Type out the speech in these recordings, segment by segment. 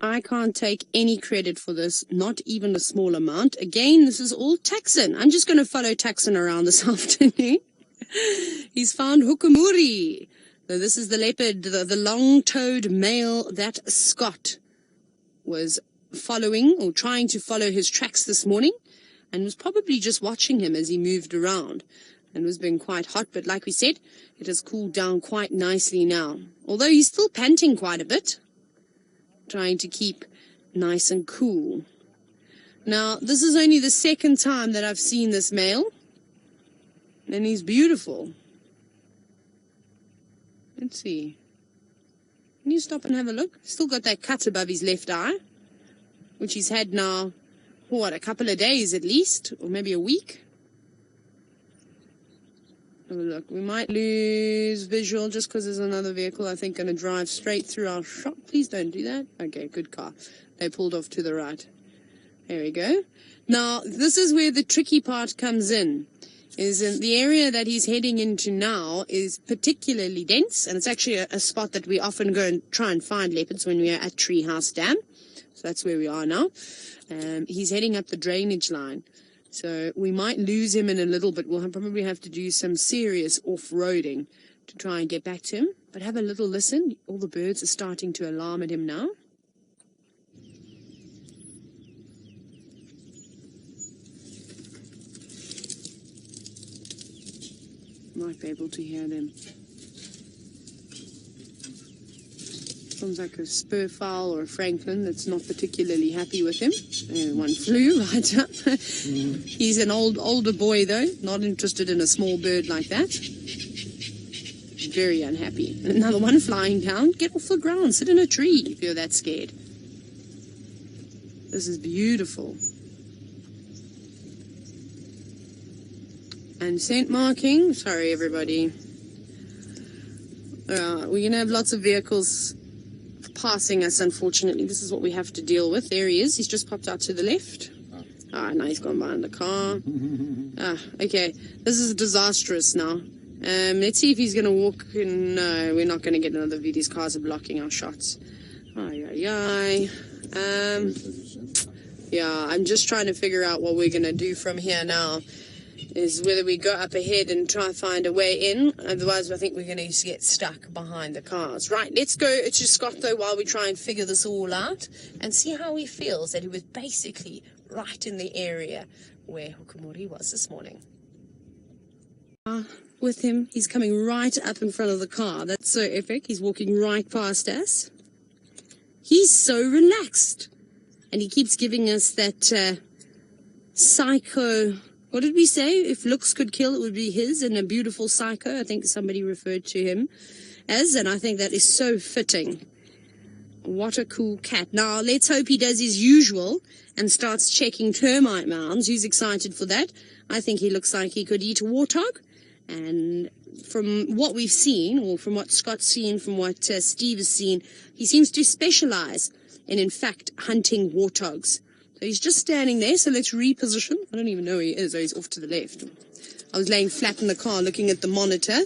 I can't take any credit for this, not even a small amount. Again, this is all Taxon. I'm just going to follow Taxon around this afternoon. He's found Hukumuri. So this is the leopard, the long-toed male that Scott was following or trying to follow his tracks this morning, and was probably just watching him as he moved around and was being quite hot. But like we said, it has cooled down quite nicely now, although he's still panting quite a bit, trying to keep nice and cool. Now, this is only the second time that I've seen this male, and he's beautiful. Let's see. Can you stop and have a look? Still got that cut above his left eye, which he's had now, what, a couple of days at least, or maybe a week. Have a look. We might lose visual just because there's another vehicle, I think, going to drive straight through our shop. Please don't do that. Okay, good car. They pulled off to the right. There we go. Now, this is where the tricky part comes in. Is in the area that he's heading into now is particularly dense, and it's actually a spot that we often go and try and find leopards when we are at Treehouse Dam. So that's where we are now. He's heading up the drainage line. So we might lose him in a little bit. We'll probably have to do some serious off-roading to try and get back to him. But have a little listen. All the birds are starting to alarm at him now. Might be able to hear them. Sounds like a spur fowl or a Franklin that's not particularly happy with him. One flew right up. He's an older boy though, not interested in a small bird like that. Very unhappy. Another one flying down. Get off the ground, sit in a tree if you're that scared. This is beautiful. And scent marking. Sorry everybody. We're going to have lots of vehicles passing us, unfortunately. This is what we have to deal with. There he is. He's just popped out to the left. Now he's gone behind the car. Okay. This is disastrous now. Let's see if he's going to walk in. No, we're not going to get another view. These cars are blocking our shots. Yeah, I'm just trying to figure out what we're going to do from here now. Is whether we go up ahead and try and find a way in. Otherwise, I think we're going to get stuck behind the cars. Right, let's go to Scott, though, while we try and figure this all out and see how he feels that he was basically right in the area where Hukumuri was this morning. With him, he's coming right up in front of the car. That's so epic. He's walking right past us. He's so relaxed. And he keeps giving us that psycho... What did we say? If looks could kill, it would be his, and a beautiful psycho, I think somebody referred to him as, and I think that is so fitting. What a cool cat. Now, let's hope he does his usual and starts checking termite mounds. Who's excited for that? I think he looks like he could eat a warthog, and from what we've seen, or from what Scott's seen, from what Steve has seen, he seems to specialize in fact, hunting warthogs. So he's just standing there, so let's reposition. I don't even know where he is. Oh, he's off to the left. I was laying flat in the car looking at the monitor.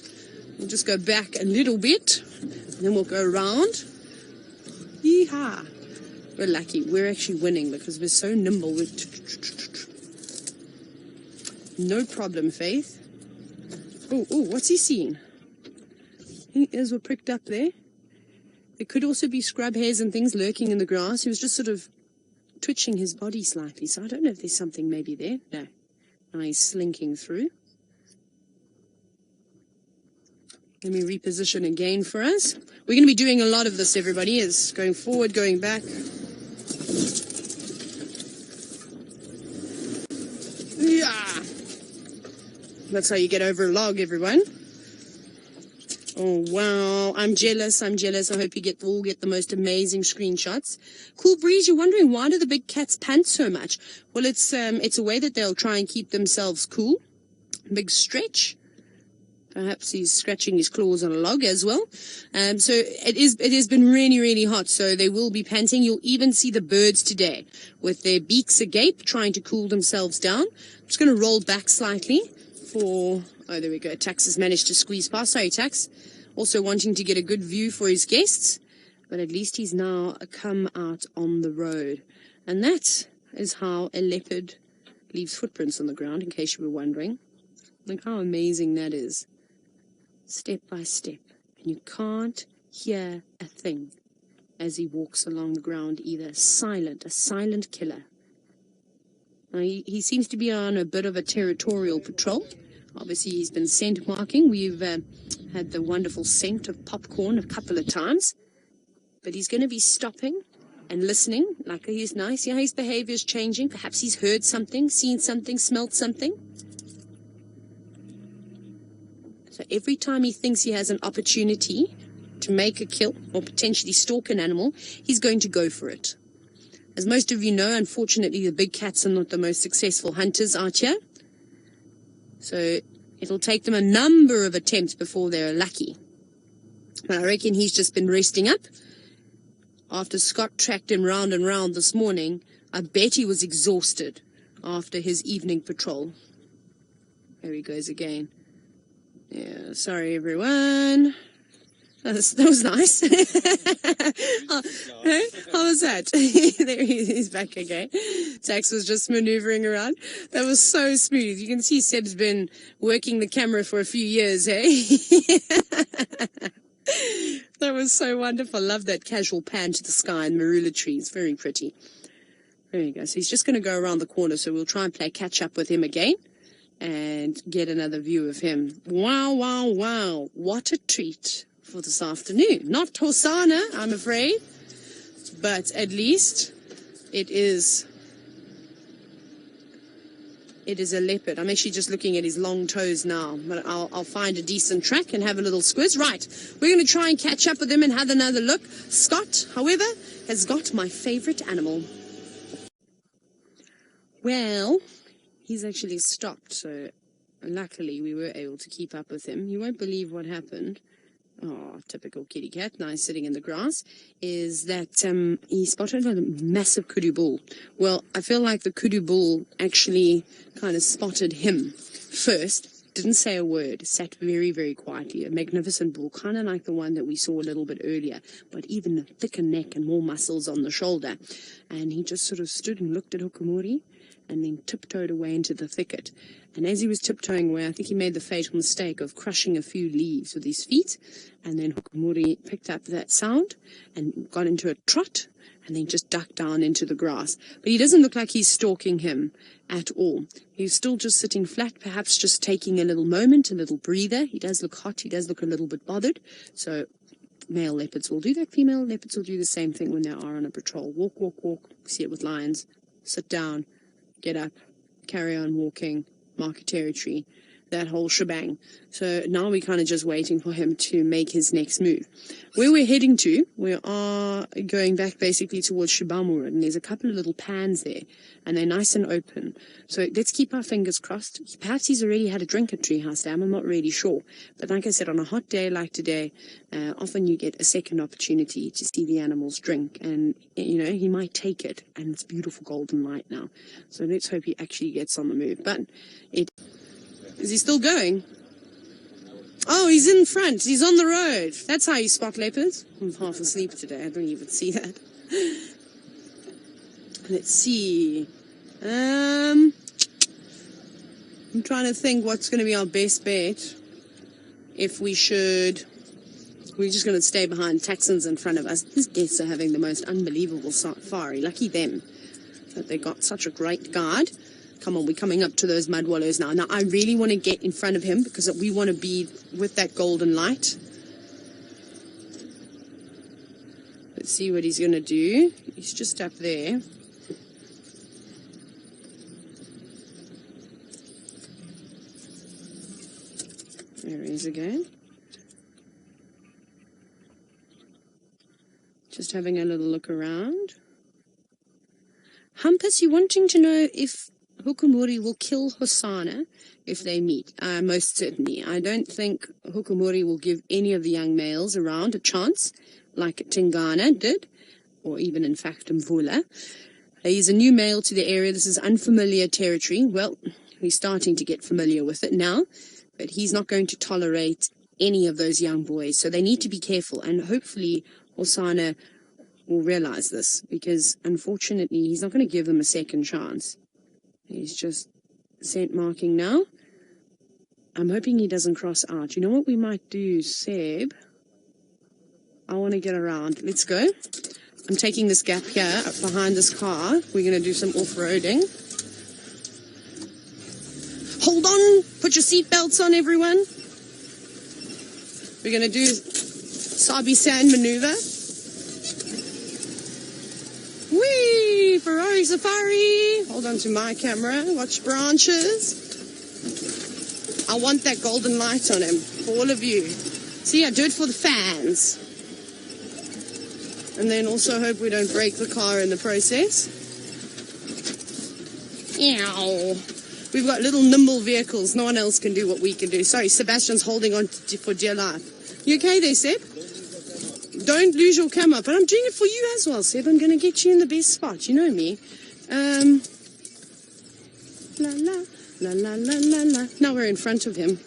We'll just go back a little bit, and then we'll go around. Yeehaw. We're lucky. We're actually winning because we're so nimble. No problem, Faith. Oh, what's he seeing? His ears were pricked up there. There could also be scrub hairs and things lurking in the grass. He was just sort of twitching his body slightly, so I don't know if there's something maybe there. No. Now he's slinking through. Let me reposition again for us. We're going to be doing a lot of this, everybody, is going forward, going back. Yeah. That's how you get over a log, everyone. Oh, wow. I'm jealous. I hope you all get the most amazing screenshots. Cool Breeze, you're wondering, why do the big cats pant so much? Well, it's a way that they'll try and keep themselves cool. Big stretch. Perhaps he's scratching his claws on a log as well. So it has been really, really hot, so they will be panting. You'll even see the birds today with their beaks agape, trying to cool themselves down. I'm just going to roll back slightly for... Oh, there we go. Tax has managed to squeeze past. Sorry, Tax. Also wanting to get a good view for his guests. but at least he's now come out on the road. And that is how a leopard leaves footprints on the ground, in case you were wondering. Look how amazing that is. Step by step. And you can't hear a thing as he walks along the ground either. Silent, a silent killer. Now, he seems to be on a bit of a territorial patrol. Obviously, he's been scent marking. We've had the wonderful scent of popcorn a couple of times. But he's going to be stopping and listening. Like he's nice. Yeah, his behavior is changing. Perhaps he's heard something, seen something, smelt something. So every time he thinks he has an opportunity to make a kill or potentially stalk an animal, he's going to go for it. As most of you know, unfortunately, the big cats are not the most successful hunters out here. So it'll take them a number of attempts before they're lucky. But I reckon he's just been resting up. After Scott tracked him round and round this morning, I bet he was exhausted after his evening patrol. There he goes again. Yeah, sorry everyone. That was nice. How was that? There he is back again. Tax was just maneuvering around. That was so smooth. You can see Seb's been working the camera for a few years, eh? That was so wonderful. Love that casual pan to the sky and marula trees. Very pretty. There you go. So he's just going to go around the corner, so we'll try and play catch up with him again and get another view of him. Wow, wow, wow. What a treat for this afternoon. Not Hosanna, I'm afraid, but at least it is a leopard. I'm actually just looking at his long toes now, but I'll find a decent track and have a little squiz. Right, we're going to try and catch up with him and have another look. Scott, however, has got my favorite animal. Well, he's actually stopped, so luckily we were able to keep up with him. You won't believe what happened. Oh, typical kitty cat, nice sitting in the grass, is that he spotted a massive kudu bull. Well, I feel like the kudu bull actually kind of spotted him first, didn't say a word, sat very, very quietly. A magnificent bull, kind of like the one that we saw a little bit earlier, but even a thicker neck and more muscles on the shoulder. And he just sort of stood and looked at Hukumuri and then tiptoed away into the thicket. And as he was tiptoeing away, I think he made the fatal mistake of crushing a few leaves with his feet. And then Hukumuri picked up that sound and got into a trot and then just ducked down into the grass. But he doesn't look like he's stalking him at all. He's still just sitting flat, perhaps just taking a little moment, a little breather. He does look hot. He does look a little bit bothered. So male leopards will do that. Female leopards will do the same thing when they are on a patrol. Walk, walk, walk. See it with lions. Sit down. Get up. Carry on walking. Mark a territory, that whole shebang. So now we're kind of just waiting for him to make his next move. Where we're heading to, we are going back basically towards Shibamura, and there's a couple of little pans there, and they're nice and open. So let's keep our fingers crossed. Perhaps he's already had a drink at Treehouse Dam, I'm not really sure. But like I said, on a hot day like today, often you get a second opportunity to see the animals drink, and you know, he might take it, and it's beautiful golden light now. So let's hope he actually gets on the move. But is he still going? Oh, he's in front. He's on the road. That's how you spot leopards. I'm half asleep today. I don't even see that. Let's see. I'm trying to think what's going to be our best bet. If we're just going to stay behind Texans in front of us. These guests are having the most unbelievable safari. Lucky them that they got such a great guide. Come on, we're coming up to those mud wallows now. Now, I really want to get in front of him because we want to be with that golden light. Let's see what he's going to do. He's just up there. There he is again. Just having a little look around. Humpus, you wanting to know if Hukumuri will kill Hosanna if they meet? Most certainly. I don't think Hukumuri will give any of the young males around a chance, like Tingana did, or even, in fact, Mvula. He's a new male to the area. This is unfamiliar territory. Well, he's starting to get familiar with it now, but he's not going to tolerate any of those young boys, so they need to be careful, and hopefully Hosanna will realize this, because unfortunately he's not going to give them a second chance. He's just scent marking now. I'm hoping he doesn't cross out. You know what we might do, Seb? I want to get around. Let's go. I'm taking this gap here behind this car. We're going to do some off-roading. Hold on. Put your seatbelts on, everyone. We're going to do Sabi Sand maneuver. Whee! Ferrari Safari. Hold on to my camera. Watch branches. I want that golden light on him for all of you. See, I do it for the fans. And then also hope we don't break the car in the process. Ew. We've got little nimble vehicles. No one else can do what we can do. Sorry, Sebastian's holding on for dear life. You okay there, Seb? Don't lose your camera. But I'm doing it for you as well, Seb. I'm going to get you in the best spot. You know me. La la. La la la la la. Now we're in front of him.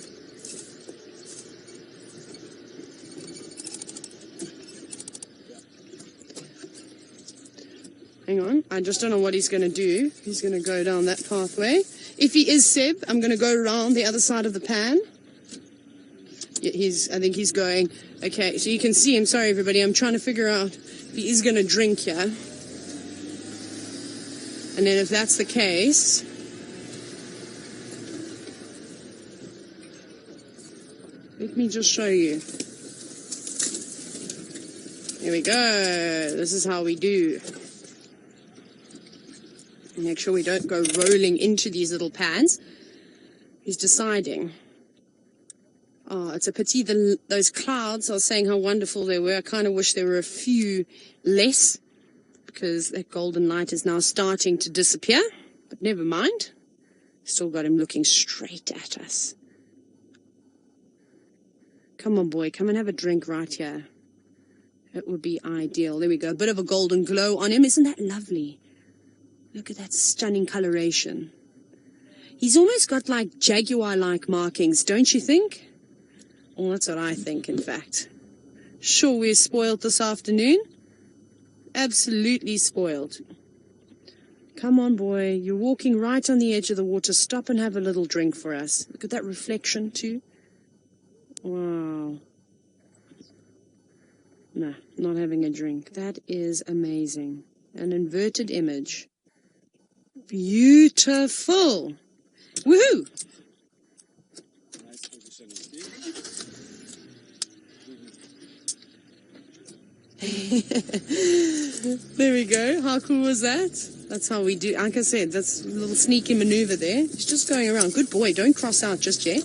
Hang on. I just don't know what he's going to do. He's going to go down that pathway. If he is Seb, I'm going to go around the other side of the pan. Yeah, I think he's going. Okay, so you can see him. Sorry, everybody. I'm trying to figure out if he is going to drink here. And then if that's the case, let me just show you. Here we go. This is how we do. Make sure we don't go rolling into these little pans. He's deciding. Oh, it's a pity those clouds are saying how wonderful they were. I kind of wish there were a few less, because that golden light is now starting to disappear. But never mind. Still got him looking straight at us. Come on, boy. Come and have a drink right here. It would be ideal. There we go. A bit of a golden glow on him. Isn't that lovely? Look at that stunning coloration. He's almost got like jaguar-like markings, don't you think? Well, that's what I think, in fact. Sure, we're spoiled this afternoon. Absolutely spoiled. Come on, boy. You're walking right on the edge of the water. Stop and have a little drink for us. Look at that reflection, too. Wow. No, not having a drink. That is amazing. An inverted image. Beautiful. Woohoo! Nice position. There we go. How cool was that? That's how we do. Like I said, that's a little sneaky maneuver there. He's just going around. Good boy. Don't cross out just yet.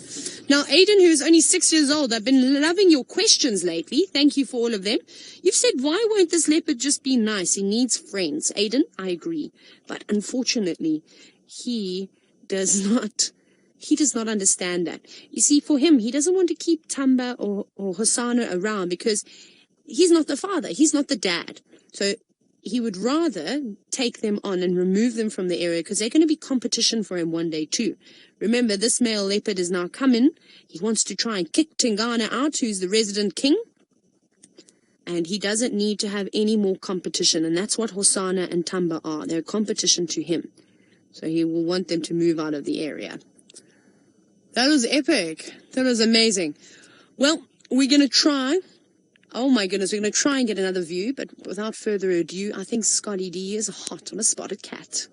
Now, Aiden, who's only 6 years old, I've been loving your questions lately. Thank you for all of them. You've said, why won't this leopard just be nice? He needs friends. Aiden, I agree. But unfortunately, he does not understand that. You see, for him, he doesn't want to keep Tamba or Hosanna around because he's not the father. He's not the dad. So he would rather take them on and remove them from the area because they're going to be competition for him one day too. Remember, this male leopard is now coming. He wants to try and kick Tingana out, who's the resident king. And he doesn't need to have any more competition. And that's what Hosanna and Tamba are. They're a competition to him. So he will want them to move out of the area. That was epic. That was amazing. Well, we're going to try. Oh my goodness, we're going to try and get another view. But without further ado, I think Scotty D is hot on a spotted cat.